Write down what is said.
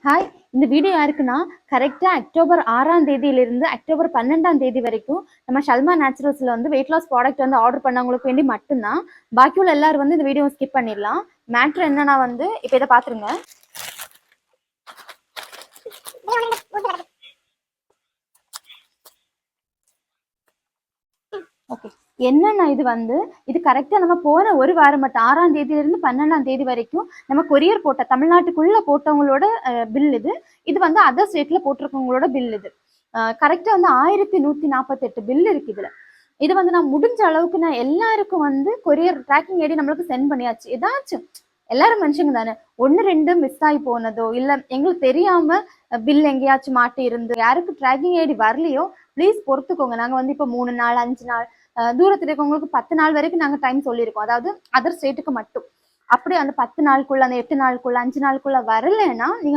Hi. இந்த video யாருக்குன்னா, கரெக்டா அக்டோபர் 6ஆம் தேதியிலிருந்து அக்டோபர் 12ஆம் தேதி வரைக்கும் நம்ம ஷல்மா நேச்சுரல்ஸ்ல வந்து வெயிட் லாஸ் ப்ராடக்ட் வந்து ஆர்டர் பண்ணவங்களுக்கு வேண்டி மட்டும்தான். பாக்கியுள்ள எல்லாரும் வந்து இந்த வீடியோ ஸ்கிப் பண்ணிடலாம். மேட்ரு என்னன்னா வந்து இப்போ இதை பார்த்துருங்க. ஓகே, என்னன்னா இது கரெக்டா நம்ம போன ஒரு வாரம் மட்டும் 6ஆம் தேதியிலிருந்து 12ஆம் தேதி வரைக்கும் நம்ம கொரியர் போட்ட தமிழ்நாட்டுக்குள்ள போட்டவங்களோட பில் இது வந்து அதர் ஸ்டேட்ல போட்டிருக்கவங்களோட பில் கரெக்டா வந்து 1148 பில் இருக்கு இதுல. இது வந்து நான் முடிஞ்ச அளவுக்கு நான் எல்லாருக்கும் வந்து கொரியர் ட்ராக்கிங் ஐடி நம்மளுக்கு சென்ட் பண்ணியாச்சு. ஏதாச்சும் எல்லாரும் மனுஷங்க தானே, ஒன்னு ரெண்டு மிஸ் ஆகி போனதோ இல்ல எங்களுக்கு தெரியாம பில் எங்கேயாச்சும் மாட்டி இருந்து யாருக்கு ட்ராக்கிங் ஐடி வரலையோ ப்ளீஸ் பொறுத்துக்கோங்க. நாங்க வந்து இப்போ 3 நாள் 5 நாள் தூரத்தில் இருக்கவங்களுக்கு 10 நாள் வரைக்கும் நாங்க டைம் சொல்லியிருக்கோம். அதாவது அதர் ஸ்டேட்டுக்கு மட்டும். அப்படி அந்த 10 நாளுக்குள்ள அந்த 8 நாளுக்குள்ள 5 நாளுக்குள்ள வரலைன்னா நீங்க